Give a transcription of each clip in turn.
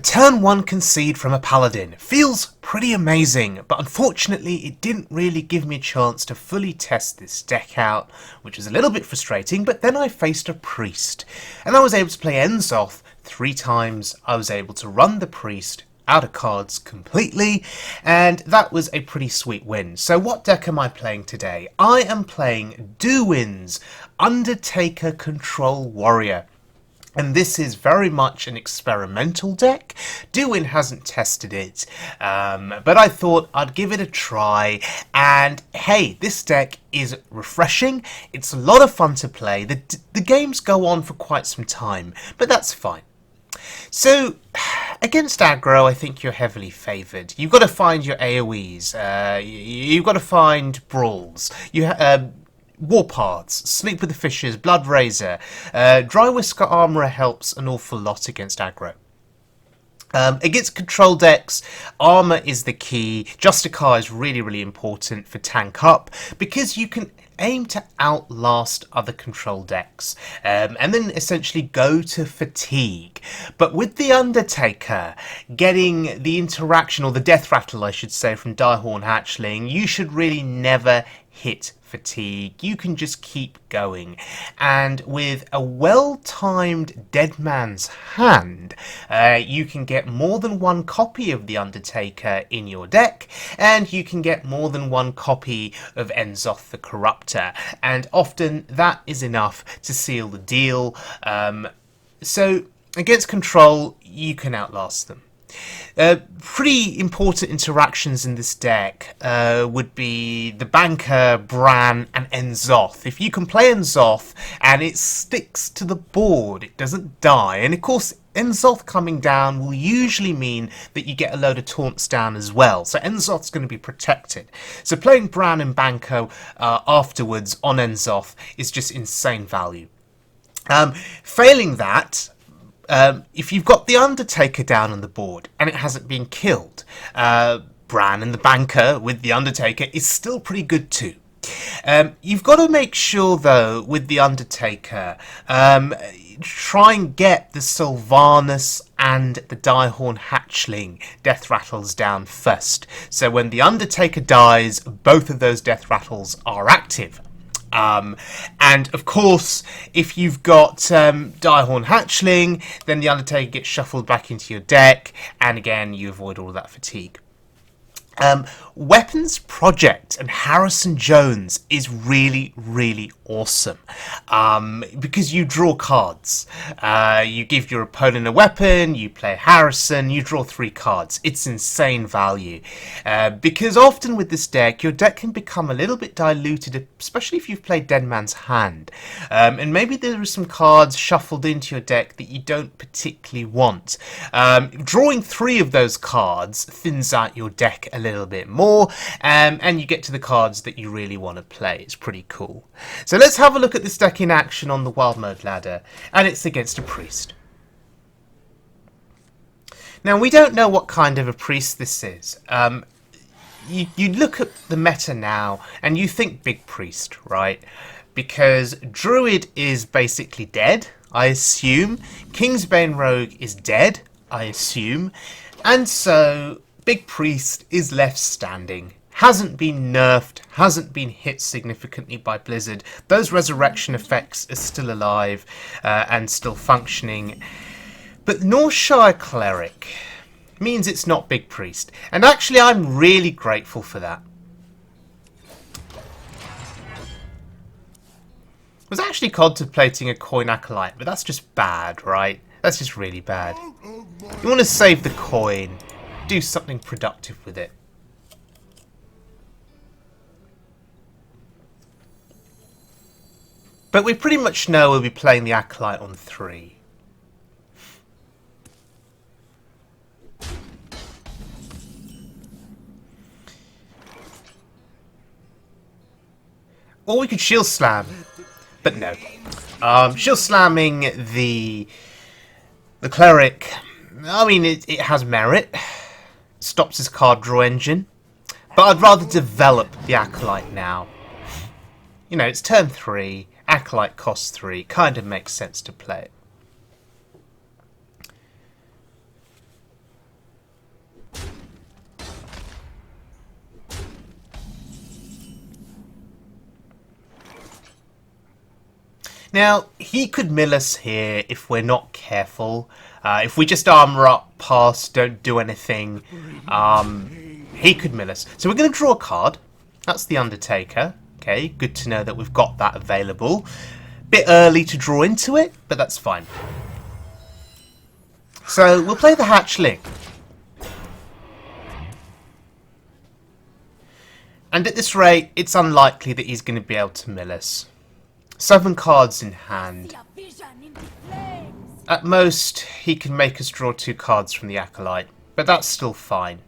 Turn 1 concede from a paladin. Feels pretty amazing, but unfortunately it didn't really give me a chance to fully test this deck out, which was a little bit frustrating, but then I faced a priest, and I was able to play Enzoth 3 times. I was able to run the priest out of cards completely, and that was a pretty sweet win. So what deck am I playing today? I am playing Duwin's Undatakah Control Warrior. And this is very much an experimental deck. Duwin hasn't tested it, but I thought I'd give it a try. And hey, this deck is refreshing. It's a lot of fun to play. The games go on for quite some time, but that's fine. So, against aggro, I think you're heavily favoured. You've got to find your AoEs. You've got to find brawls. Warpaths, Sleep with the Fishes, Blood Razor. Dry Whisker Armourer helps an awful lot against aggro. Against control decks, armour is the key. Justicar is really, really important for tank up, because you can aim to outlast other control decks, and then essentially go to fatigue. But with the Undatakah, getting the interaction, or the Deathrattle I should say, from Direhorn Hatchling, you should really never hit fatigue. You can just keep going, and with a well-timed Dead Man's Hand, you can get more than one copy of the Undatakah in your deck, and you can get more than one copy of Enzoth the Corruptor, and often that is enough to seal the deal. So against control, you can outlast them. Pretty important interactions in this deck would be the banker, Brann, and Enzoth. If you can play Enzoth and it sticks to the board, it doesn't die. And of course, Enzoth coming down will usually mean that you get a load of taunts down as well. So Enzoth's going to be protected. So playing Brann and Banco afterwards on Enzoth is just insane value. Failing that, if you've got the Undatakah down on the board and it hasn't been killed, Brann and the banker with the Undatakah is still pretty good too. You've got to make sure though with the Undatakah, try and get the Sylvanas and the Direhorn Hatchling Deathrattles down first. So when the Undatakah dies, both of those Deathrattles are active. And of course, if you've got Direhorn Hatchling, then the Undatakah gets shuffled back into your deck, and again you avoid all of that fatigue. Weapons Project and Harrison Jones is really, really awesome, because you draw cards. You give your opponent a weapon, you play Harrison, you draw 3 cards. It's insane value, because often with this deck, your deck can become a little bit diluted, especially if you've played Dead Man's Hand, and maybe there are some cards shuffled into your deck that you don't particularly want. Drawing 3 of those cards thins out your deck a little bit more, and you get to the cards that you really want to play. It's pretty cool. So let's have a look at this deck in action on the Wild Mode ladder, and it's against a priest. Now, we don't know what kind of a priest this is. You look at the meta now, and you think big priest, right? Because Druid is basically dead, I assume. Kingsbane Rogue is dead, I assume. And so Big Priest is left standing. Hasn't been nerfed, hasn't been hit significantly by Blizzard. Those resurrection effects are still alive and still functioning. But Northshire Cleric means it's not Big Priest. And actually, I'm really grateful for that. I was actually contemplating a coin acolyte, but that's just bad, right? That's just really bad. You want to save the coin. Do something productive with it. But we pretty much know we'll be playing the Acolyte on 3. Or we could Shield Slam, but no. Shield Slamming the Cleric, I mean, it has merit. Stops his card draw engine, but I'd rather develop the Acolyte now. You know, it's turn 3, Acolyte costs 3, kind of makes sense to play it. Now, he could mill us here if we're not careful. If we just armor up, pass, don't do anything, he could mill us. So we're going to draw a card. That's the Undatakah. Okay, good to know that we've got that available. Bit early to draw into it, but that's fine. So we'll play the Hatchling. And at this rate, it's unlikely that he's going to be able to mill us. 7 cards in hand. At most, he can make us draw 2 cards from the Acolyte, but that's still fine.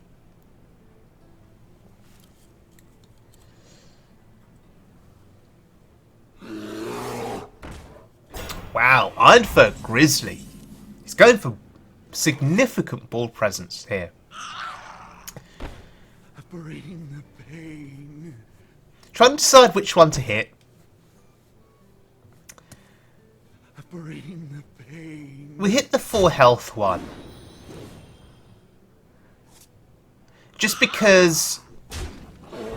Wow, Ironfur Grizzly. He's going for significant ball presence here. Bring the pain. Trying to decide which one to hit. Bring the pain. We hit the 4 health one. Just because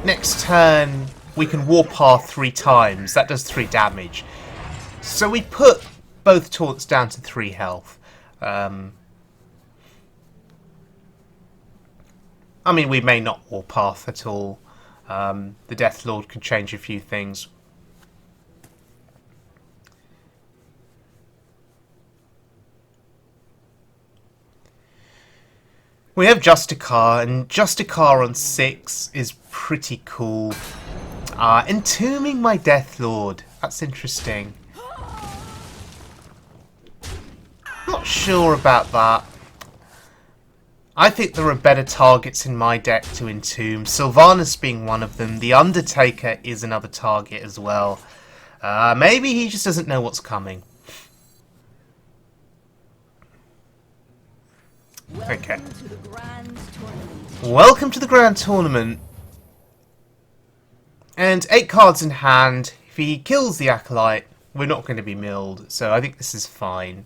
next turn we can Warpath 3 times. That does 3 damage. So we put both taunts down to 3 health. I mean, we may not Warpath at all. The Deathlord could change a few things. We have Justicar, and Justicar on 6 is pretty cool. Entombing my Deathlord. That's interesting. Not sure about that. I think there are better targets in my deck to entomb. Sylvanas being one of them. The Undatakah is another target as well. Maybe he just doesn't know what's coming. Okay. Welcome to the Grand Tournament. And 8 cards in hand. If he kills the Acolyte, we're not going to be milled. So I think this is fine.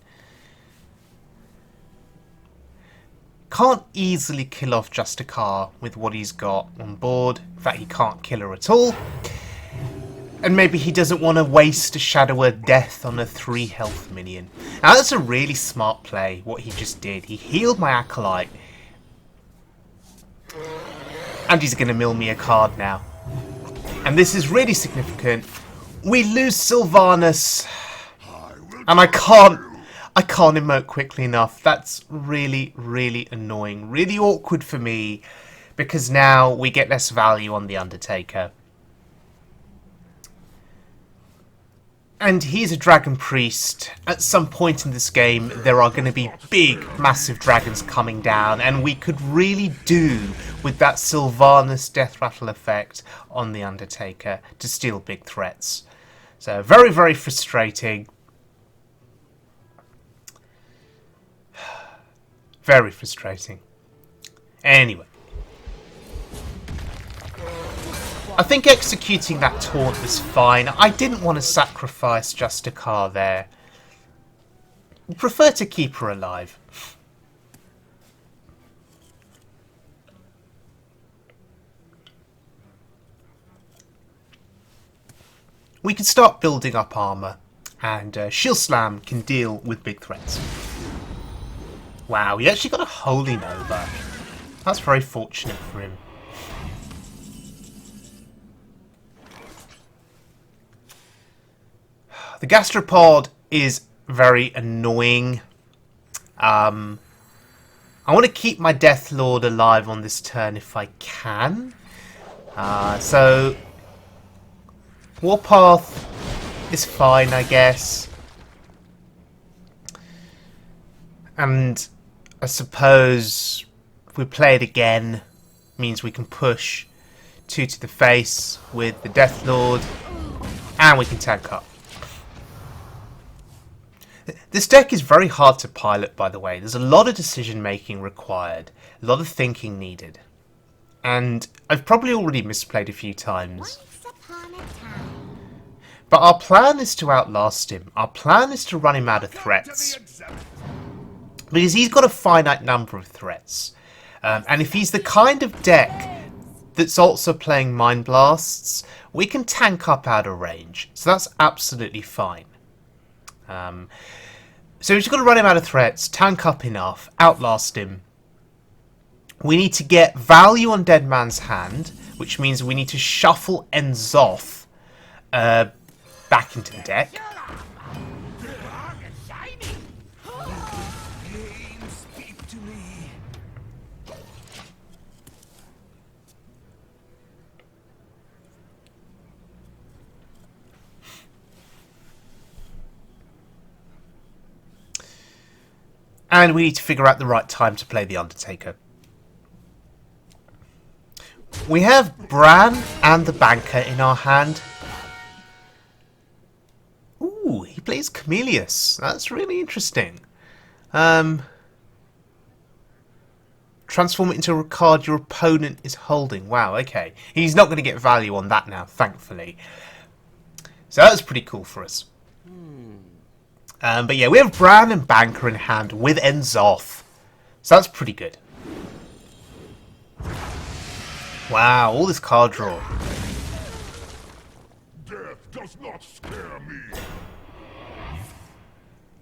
Can't easily kill off Justicar with what he's got on board. In fact, he can't kill her at all. And maybe he doesn't want to waste a Shadower Death on a 3 health minion. Now that's a really smart play, what he just did. He healed my Acolyte. And he's going to mill me a card now. And this is really significant. We lose Sylvanas. And I can't emote quickly enough. That's really, really annoying. Really awkward for me. Because now we get less value on the Undatakah. And he's a Dragon Priest. At some point in this game, there are going to be big, massive dragons coming down. And we could really do with that Sylvanas Deathrattle effect on the Undatakah to steal big threats. So, very, very frustrating. Very frustrating. Anyway. I think executing that taunt was fine. I didn't want to sacrifice Justicar there. I prefer to keep her alive. We can start building up armor, and Shield Slam can deal with big threats. Wow, he actually got a Holy Nova. That's very fortunate for him. The Gastropod is very annoying. I want to keep my Deathlord alive on this turn if I can. So Warpath is fine, I guess. And I suppose if we play it again, means we can push 2 to the face with the Deathlord, and we can tank up. This deck is very hard to pilot, by the way. There's a lot of decision making required, a lot of thinking needed. And I've probably already misplayed a few times. But our plan is to outlast him. Our plan is to run him out of threats. Because he's got a finite number of threats. And if he's the kind of deck that's also playing Mind Blasts, we can tank up out of range. So that's absolutely fine. So we've just got to run him out of threats, tank up enough, outlast him. We need to get value on Dead Man's Hand, which means we need to shuffle Enzoth back into the deck. And we need to figure out the right time to play the Undatakah. We have Brann and the Banker in our hand. Ooh, he plays Chameleus. That's really interesting. Transform it into a card your opponent is holding. Wow, okay. He's not going to get value on that now, thankfully. So that was pretty cool for us. But yeah, we have Brann and Banker in hand with Enzoth. So that's pretty good. Wow, all this card draw. Death does not scare me.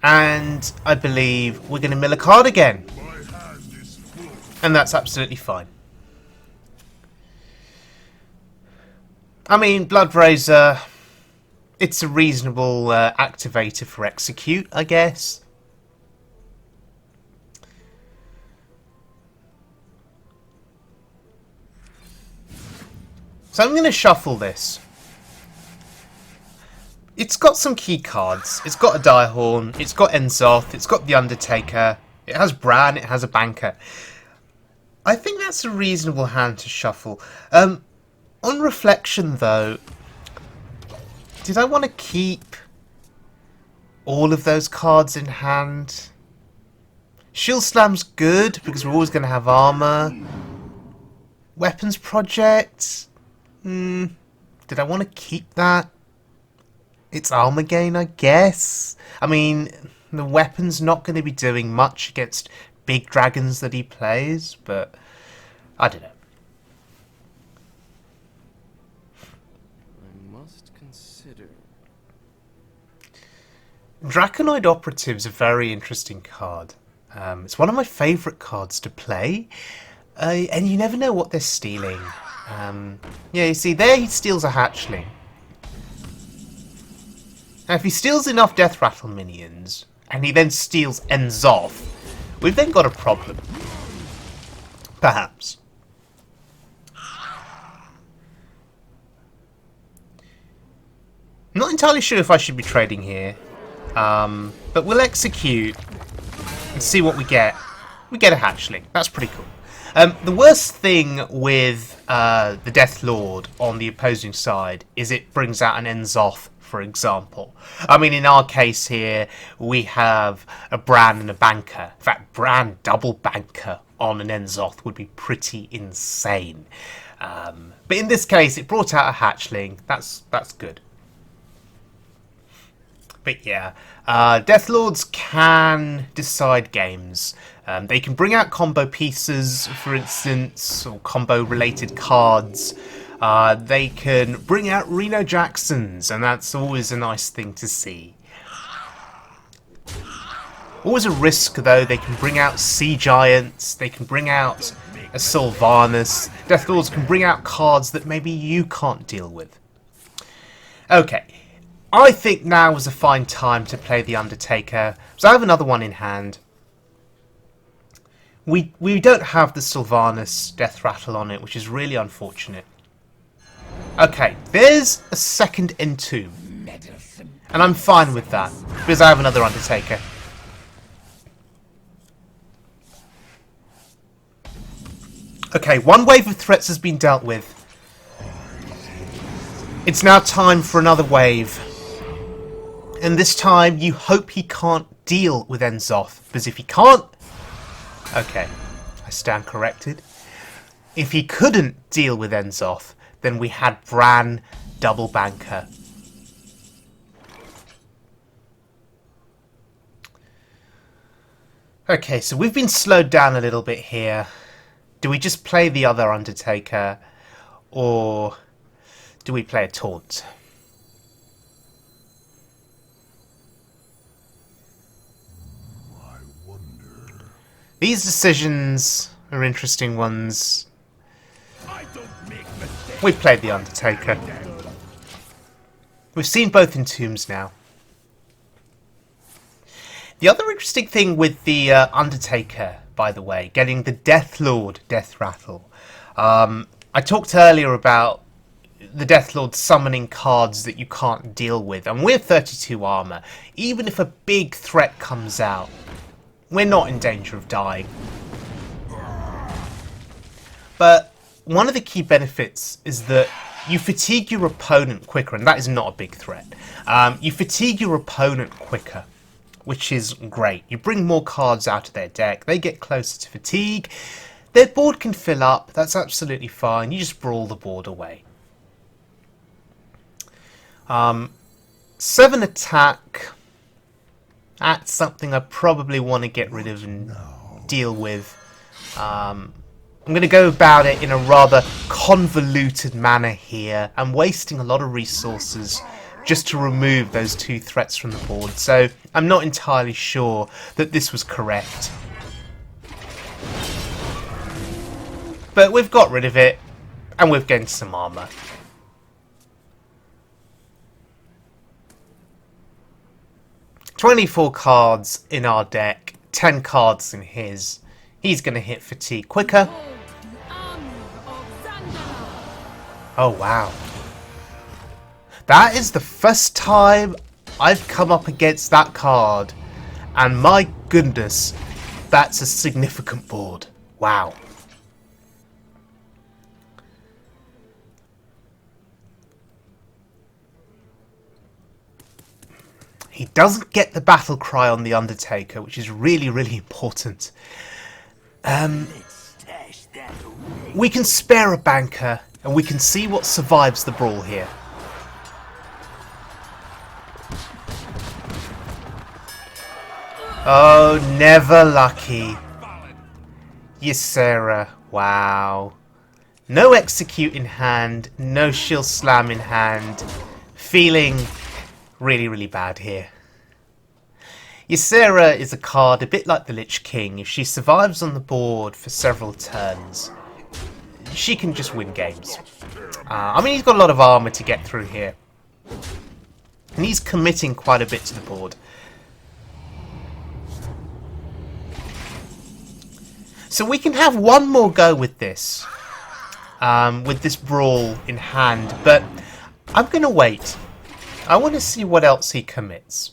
And I believe we're going to mill a card again. My hand is full. And that's absolutely fine. I mean, Bloodrazor, it's a reasonable activator for execute, I guess. So I'm going to shuffle this. It's got some key cards. It's got a Direhorn, it's got Enzoth, it's got the Undatakah, it has Brann, it has a Banker. I think that's a reasonable hand to shuffle. On reflection, though, did I want to keep all of those cards in hand? Shield Slam's good, because we're always going to have armor. Weapons Project? Did I want to keep that? It's armor gain, I guess. I mean, the weapon's not going to be doing much against big dragons that he plays, but I don't know. I must consider. Draconoid Operative's a very interesting card. It's one of my favourite cards to play, and you never know what they're stealing. Yeah, you see, there he steals a hatchling. Now, if he steals enough Deathrattle minions, and he then steals Enzoth, we've then got a problem. Perhaps. I'm not entirely sure if I should be trading here, but we'll execute and see what we get. We get a hatchling. That's pretty cool. The worst thing with the Deathlord on the opposing side is it brings out an Enzoth, for example. I mean, in our case here, we have a Brann and a Banker. In fact, Brann double Banker on an Enzoth would be pretty insane. But in this case, it brought out a hatchling. That's good. But yeah, Deathlords can decide games. They can bring out combo pieces, for instance, or combo-related cards. They can bring out Reno Jacksons, and that's always a nice thing to see. Always a risk, though. They can bring out Sea Giants. They can bring out a Sylvanas. Deathlords can bring out cards that maybe you can't deal with. Okay. I think now is a fine time to play the Undatakah, so I have another one in hand. We don't have the Sylvanas Deathrattle on it, which is really unfortunate. Okay, there's a second Entomb, and I'm fine with that, because I have another Undatakah. Okay, one wave of threats has been dealt with. It's now time for another wave. And this time, you hope he can't deal with Enzoth. Because if he can't... Okay, I stand corrected. If he couldn't deal with Enzoth, then we had Brann double Banker. Okay, so we've been slowed down a little bit here. Do we just play the other Undatakah? Or do we play a taunt? These decisions are interesting ones. We've played the Undertaker. We've seen both entombs now. The other interesting thing with the Undertaker, by the way, getting the Deathlord Deathrattle. I talked earlier about the Deathlord summoning cards that you can't deal with, and we're 32 armor. Even if a big threat comes out, we're not in danger of dying. But one of the key benefits is that you fatigue your opponent quicker, and that is not a big threat. You fatigue your opponent quicker, which is great. You bring more cards out of their deck, they get closer to fatigue, their board can fill up, that's absolutely fine, you just brawl the board away. 7 attack, that's something I probably want to get rid of and deal with. I'm going to go about it in a rather convoluted manner here. I'm wasting a lot of resources just to remove those 2 threats from the board, so I'm not entirely sure that this was correct. But we've got rid of it, and we've gained some armor. "24 cards in our deck, 10 cards in his. He's going to hit fatigue quicker." Oh wow. That is the first time I've come up against that card, and my goodness, that's a significant board. Wow. He doesn't get the battle cry on the Undertaker, which is really, really important. We can spare a banker, and we can see what survives the brawl here. Oh, never lucky. Ysera, wow. No execute in hand, no shield slam in hand. Feeling really, really bad here. Ysera is a card a bit like the Lich King. If she survives on the board for several turns, she can just win games. I mean, he's got a lot of armor to get through here, and he's committing quite a bit to the board. So we can have one more go with this brawl in hand, but I'm going to wait. I want to see what else he commits.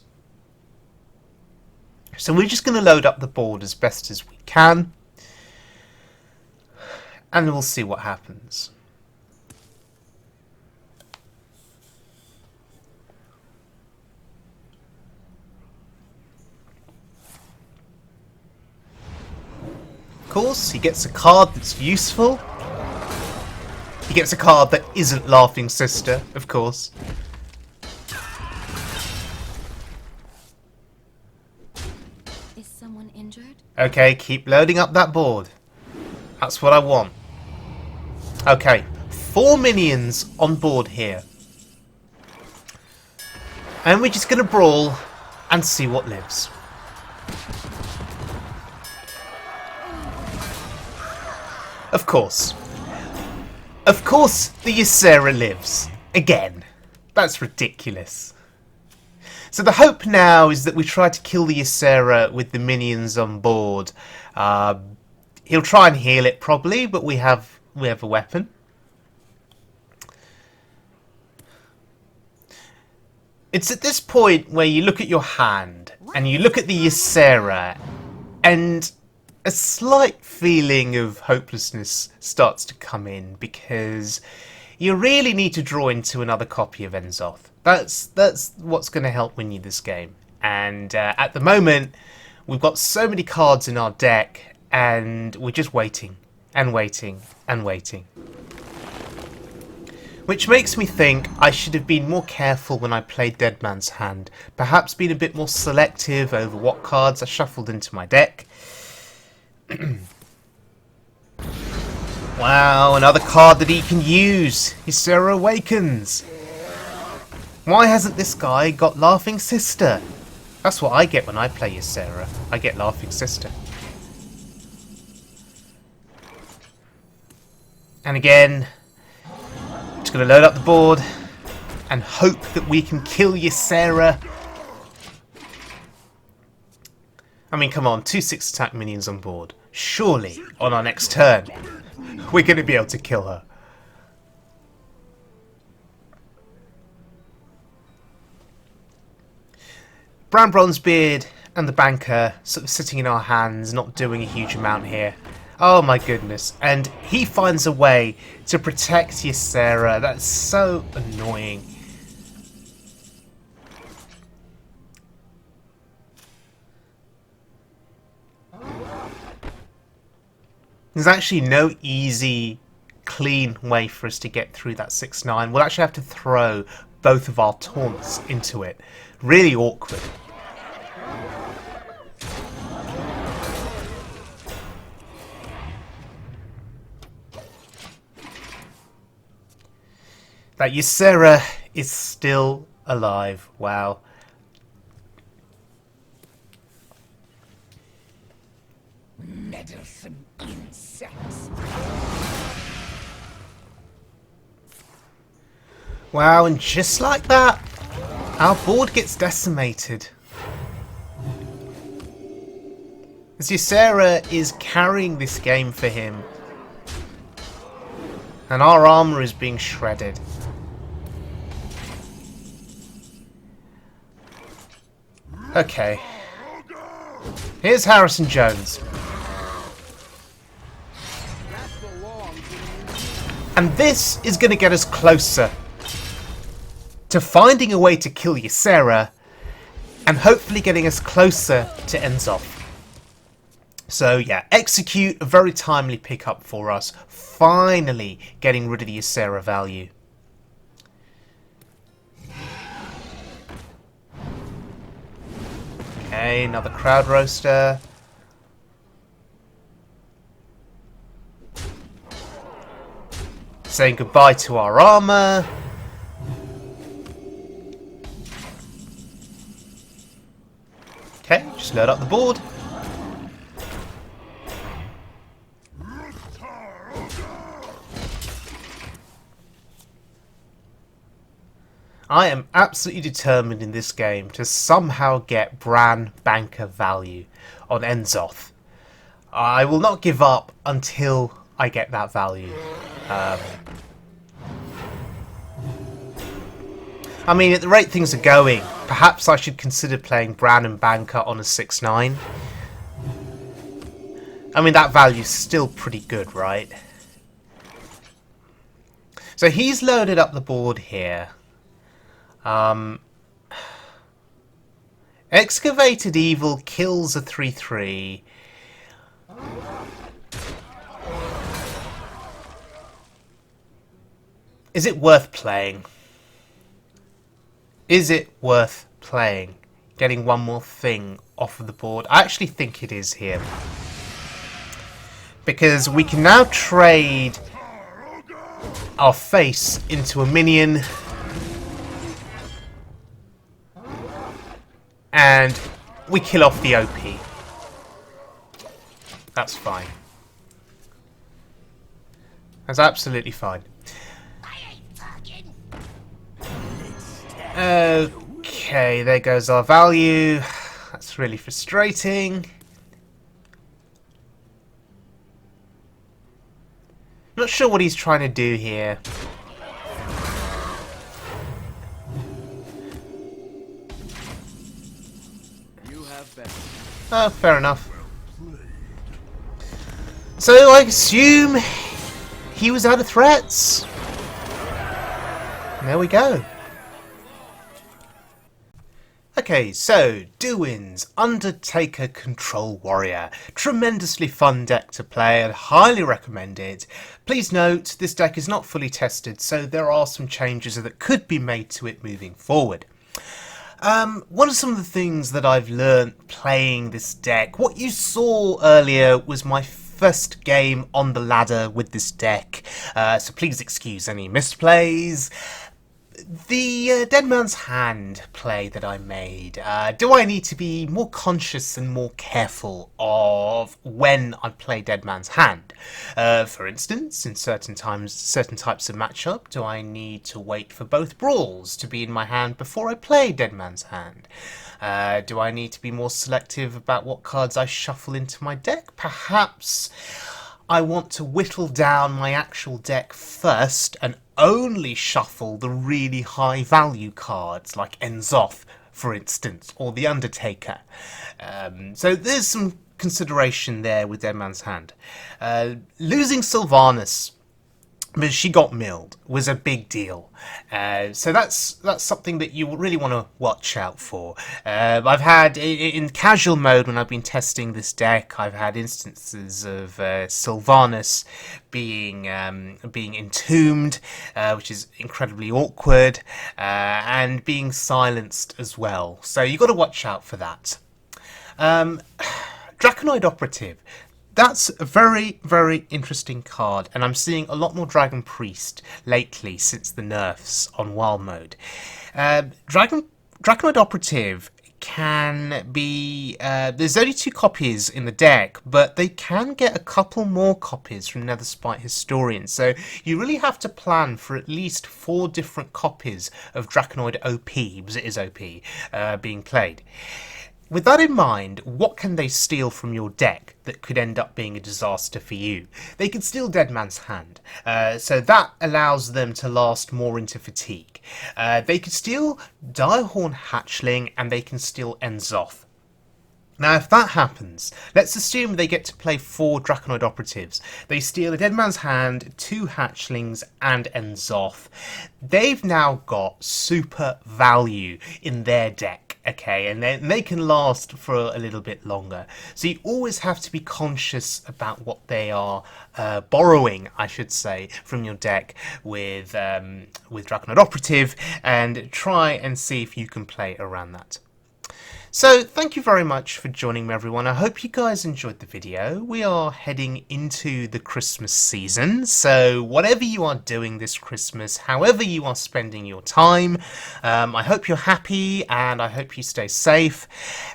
So we're just going to load up the board as best as we can, and we'll see what happens. Of course, he gets a card that's useful. He gets a card that isn't Laughing Sister, of course. Is someone injured? Okay, keep loading up that board. That's what I want. Okay, 4 minions on board here. And we're just going to brawl and see what lives. Of course. Of course the Ysera lives. Again. That's ridiculous. So the hope now is that we try to kill the Ysera with the minions on board. He'll try and heal it probably, but we have a weapon. It's at this point where you look at your hand and you look at the Ysera, and a slight feeling of hopelessness starts to come in, because you really need to draw into another copy of Enzoth. That's what's going to help win you this game. And at the moment, we've got so many cards in our deck, and we're just waiting and waiting and waiting. Which makes me think I should have been more careful when I played Dead Man's Hand. Perhaps been a bit more selective over what cards I shuffled into my deck. Wow, another card that he can use. Ysera Awakens. Why hasn't this guy got Laughing Sister? That's what I get when I play Ysera. I get Laughing Sister. And again, just going to load up the board and hope that we can kill Ysera. I mean, come on, 2 6 attack minions on board. Surely, on our next turn, we're going to be able to kill her. Brann Bronzebeard and the banker sort of sitting in our hands, not doing a huge amount here. Oh my goodness. And he finds a way to protect Ysera. That's so annoying. There's actually no easy, clean way for us to get through that 6-9. We'll actually have to throw both of our taunts into it. Really awkward. That Ysera is still alive. Wow. Meddlesome insects. Wow, and just like that, our board gets decimated. As Ysera is carrying this game for him. And our armour is being shredded. Okay. Here's Harrison Jones. And this is going to get us closer to finding a way to kill Ysera and hopefully getting us closer to Enzoth. So yeah, execute, a very timely pickup for us. Finally getting rid of the Ysera value. Okay, another crowd roaster. Saying goodbye to our armor. Okay, just load up the board. I am absolutely determined in this game to somehow get Brann banker value on Enzoth. I will not give up until I get that value. I mean, at the rate things are going, perhaps I should consider playing Brann and banker on a 6-9. I mean, that value's still pretty good, right? So he's loaded up the board here. Excavated Evil kills a 3-3. Is it worth playing? Is it worth playing? Getting one more thing off of the board? I actually think it is here. Because we can now trade our face into a minion. And we kill off the OP. That's fine. That's absolutely fine. Okay, there goes our value. That's really frustrating. Not sure what he's trying to do here. Oh, fair enough. So I assume he was out of threats. And there we go. Okay, so Duwin's Undatakah Control Warrior. Tremendously fun deck to play and highly recommend it. Please note, this deck is not fully tested, so there are some changes that could be made to it moving forward. What are some of the things that I've learnt playing this deck? What you saw earlier was my first game on the ladder with this deck, so please excuse any misplays. The Dead Man's Hand play that I made, do I need to be more conscious and more careful of when I play Dead Man's Hand? For instance, in certain types of matchup, do I need to wait for both brawls to be in my hand before I play Dead Man's Hand? Do I need to be more selective about what cards I shuffle into my deck? Perhaps I want to whittle down my actual deck first and only shuffle the really high value cards like Enzoth, for instance, or the Undatakah. So there's some consideration there with Dead Man's Hand. Losing Sylvanas, but she got milled, was a big deal. So that's something that you really want to watch out for. I've had, in casual mode when I've been testing this deck, I've had instances of Sylvanas being entombed, which is incredibly awkward, and being silenced as well. So you've got to watch out for that. Draconoid Operative. That's a very, very interesting card, and I'm seeing a lot more Dragon Priest lately since the nerfs on Wild Mode. Draconoid Operative can be... there's only 2 copies in the deck, but they can get a couple more copies from Netherspite Historian, so you really have to plan for at least 4 different copies of Draconoid OP, because it is OP, being played. With that in mind, what can they steal from your deck that could end up being a disaster for you? They can steal Dead Man's Hand, so that allows them to last more into Fatigue. They could steal Direhorn Hatchling, and they can steal Enzoth. Now, if that happens, let's assume they get to play 4 Draconoid Operatives. They steal a Dead Man's Hand, 2 Hatchlings, and Enzoth. They've now got super value in their deck. Okay, and then they can last for a little bit longer. So you always have to be conscious about what they are borrowing, I should say, from your deck with Draconoid Operative, and try and see if you can play around that. So thank you very much for joining me, everyone. I hope you guys enjoyed the video. We are heading into the Christmas season, so whatever you are doing this Christmas, however you are spending your time, I hope you're happy and I hope you stay safe,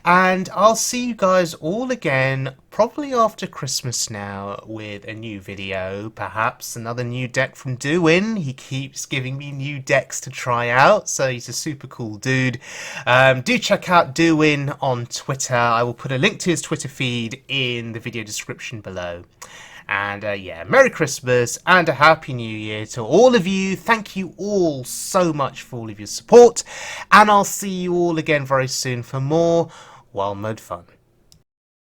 and I'll see you guys all again probably after Christmas now with a new video, perhaps another new deck from Duwin. He keeps giving me new decks to try out, so he's a super cool dude. Do check out Duwin on Twitter. I will put a link to his Twitter feed in the video description below. And yeah, Merry Christmas and a Happy New Year to all of you. Thank you all so much for all of your support, and I'll see you all again very soon for more Wild Mode fun.